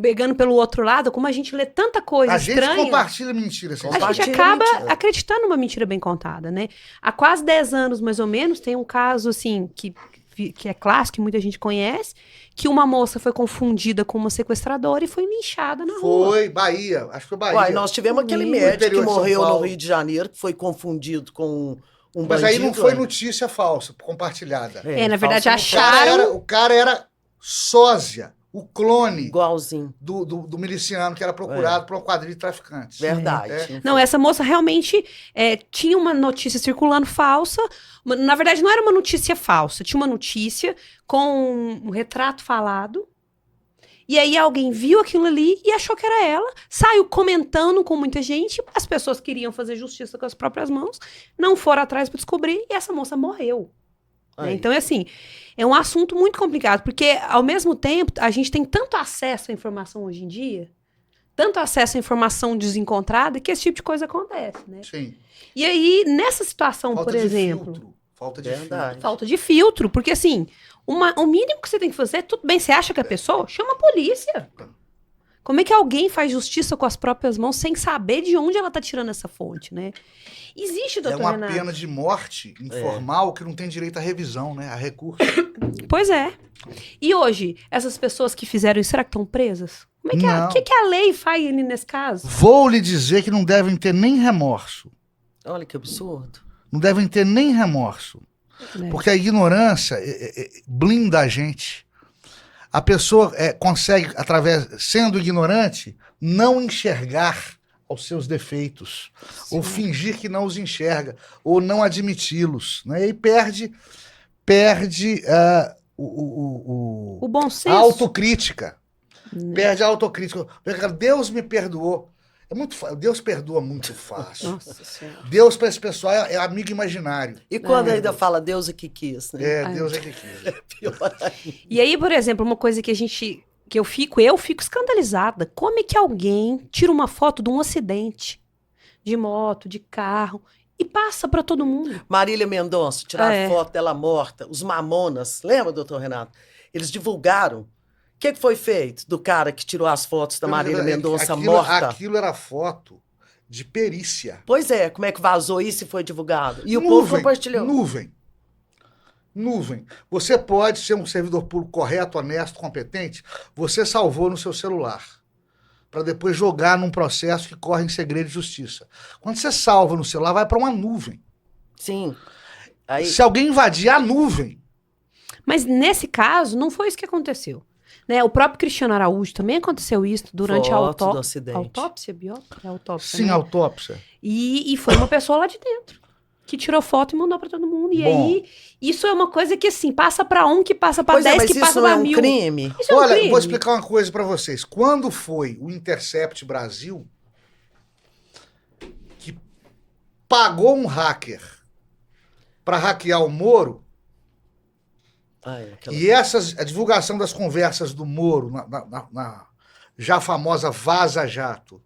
pegando pelo outro lado, como a gente lê tanta coisa A gente estranha, compartilha mentira. a gente acaba acreditando numa mentira bem contada, né? Há quase 10 anos, mais ou menos, tem um caso, assim, que é clássico, que muita gente conhece, que uma moça foi confundida com uma sequestradora e foi linchada na rua. Foi, Bahia. Acho que foi Bahia. Uai, nós tivemos aquele No médico que interior de São morreu no Paulo. Rio de Janeiro, que foi confundido com um Mas bandido. aí não foi ué. notícia falsa, compartilhada. Na verdade, falso não acharam... O cara era sósia, o clone igualzinho. do miliciano que era procurado por uma quadrilha de traficantes. Verdade. Não, essa moça realmente tinha uma notícia circulando falsa. Na verdade, não era uma notícia falsa. Tinha uma notícia com um retrato falado. E aí alguém viu aquilo ali e achou que era ela. Saiu comentando com muita gente. As pessoas queriam fazer justiça com as próprias mãos. Não foram atrás para descobrir. E essa moça morreu. Né? Então, assim, é um assunto muito complicado. Porque, ao mesmo tempo, a gente tem tanto acesso à informação hoje em dia... tanto acesso à informação desencontrada que esse tipo de coisa acontece, né? Sim. E aí, nessa situação, Falta por de exemplo... filtro. Falta de Verdade. filtro. Falta de filtro, porque assim, o mínimo que você tem que fazer, tudo bem, você acha que é a pessoa? Chama a polícia. Como é que alguém faz justiça com as próprias mãos sem saber de onde ela tá tirando essa fonte, né? Existe, doutor É uma Renato. pena de morte informal que não tem direito à revisão, né? A recurso. Pois é. E hoje, essas pessoas que fizeram isso, será que estão presas? Como é que Não. o que a lei faz ali nesse caso? Vou lhe dizer que não devem ter nem remorso. Olha que absurdo. Não devem ter nem remorso. Porque a ignorância blinda a gente. A pessoa consegue, sendo ignorante, não enxergar os seus defeitos. Sim. Ou fingir que não os enxerga. Ou não admiti-los. Né? E aí perde O bom senso. a autocrítica. Perde a autocrítica. Deus me perdoou. Deus perdoa muito fácil. Nossa Senhora. Deus, para esse pessoal, é amigo imaginário. E quando ainda fala Deus é que quis, né? Deus é que quis. Pior ainda. E aí, por exemplo, uma coisa que eu fico escandalizada. Como é que alguém tira uma foto de um acidente de moto, de carro, e passa para todo mundo? Marília Mendonça, tiraram foto dela morta. Os Mamonas, lembra, doutor Renato? Eles divulgaram. O que foi feito do cara que tirou as fotos da Marília Mendonça morta? Aquilo era foto de perícia. Pois é, como é que vazou isso e foi divulgado? E o povo compartilhou. Nuvem. Você pode ser um servidor público correto, honesto, competente. Você salvou no seu celular. Para depois jogar num processo que corre em segredo de justiça. Quando você salva no celular, vai para uma nuvem. Sim. Aí... Se alguém invadir a nuvem... Mas nesse caso, não foi isso que aconteceu. Né? O próprio Cristiano Araújo também aconteceu isso durante a autópsia. Autópsia, biópsia? Autópsia, Sim, né? autópsia. E foi uma pessoa lá de dentro que tirou foto e mandou pra todo mundo. E aí, isso é uma coisa que, assim, passa pra um, que passa pra 10, que passa pra 1000. Crime? Isso é um crime. Vou explicar uma coisa pra vocês. Quando foi o Intercept Brasil que pagou um hacker pra hackear o Moro, e a divulgação das conversas do Moro na já famosa Vaza Jato,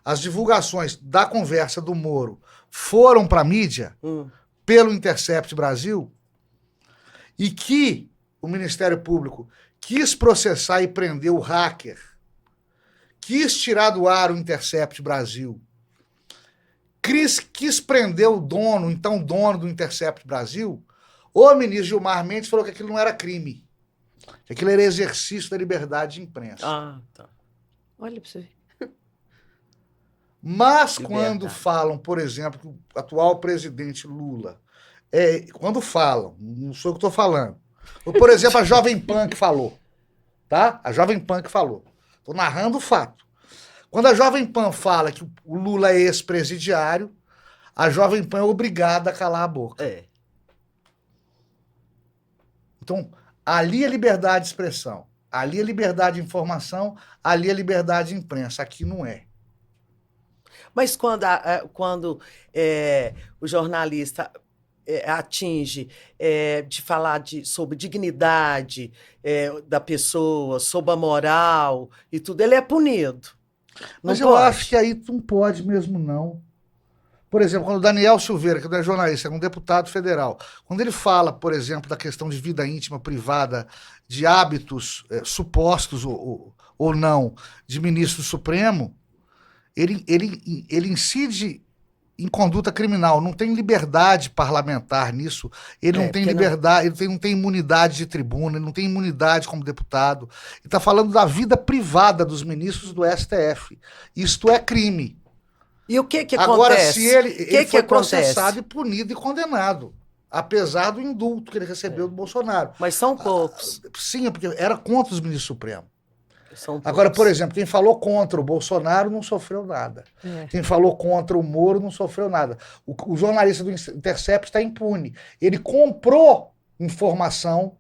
as divulgações da conversa do Moro foram para a mídia pelo Intercept Brasil, e que o Ministério Público quis processar e prender o hacker, quis tirar do ar o Intercept Brasil, quis prender o dono do Intercept Brasil. O ministro Gilmar Mendes falou que aquilo não era crime, que aquilo era exercício da liberdade de imprensa. Ah, tá. Olha pra você ver. Mas quando falam, por exemplo, que o atual presidente Lula, quando falam, não sou eu que estou falando, por exemplo, a Jovem Pan que falou, tá? A Jovem Pan que falou. Estou narrando o fato. Quando a Jovem Pan fala que o Lula é ex-presidiário, a Jovem Pan é obrigada a calar a boca. Então, ali é liberdade de expressão, ali é liberdade de informação, ali é liberdade de imprensa, aqui não é. Mas quando o jornalista atinge de falar sobre dignidade da pessoa, sobre a moral e tudo, ele é punido. Mas eu acho que aí não pode mesmo, não. Por exemplo, quando o Daniel Silveira, que não é jornalista, é um deputado federal, quando ele fala, por exemplo, da questão de vida íntima privada, de hábitos supostos ou não de ministro Supremo, ele incide em conduta criminal, não tem liberdade parlamentar nisso, ele não tem liberdade, ele não tem imunidade de tribuna, ele não tem imunidade como deputado. Ele está falando da vida privada dos ministros do STF. Isto é crime. E o que acontece? Agora, se ele foi acontece? processado e punido e condenado, apesar do indulto que ele recebeu do Bolsonaro. Mas são poucos. Sim, porque era contra os ministros supremos. São Agora, poucos. por exemplo, quem falou contra o Bolsonaro não sofreu nada. Quem falou contra o Moro não sofreu nada. O jornalista do Intercept está impune. Ele comprou informação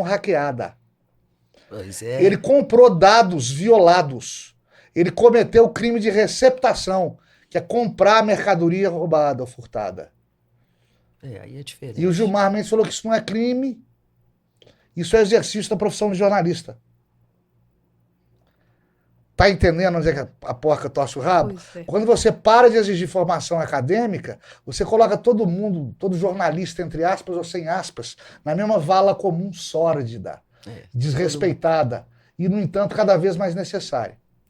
hackeada. Pois é. Ele comprou dados violados. Ele cometeu o crime de receptação, que é comprar mercadoria roubada ou furtada. Aí é diferente. E o Gilmar Mendes falou que isso não é crime, isso é exercício da profissão de jornalista. Tá entendendo onde é que a porca torce o rabo? Quando você para de exigir formação acadêmica, você coloca todo mundo, todo jornalista, entre aspas ou sem aspas, na mesma vala comum sórdida, desrespeitada, e, no entanto, cada vez mais necessária.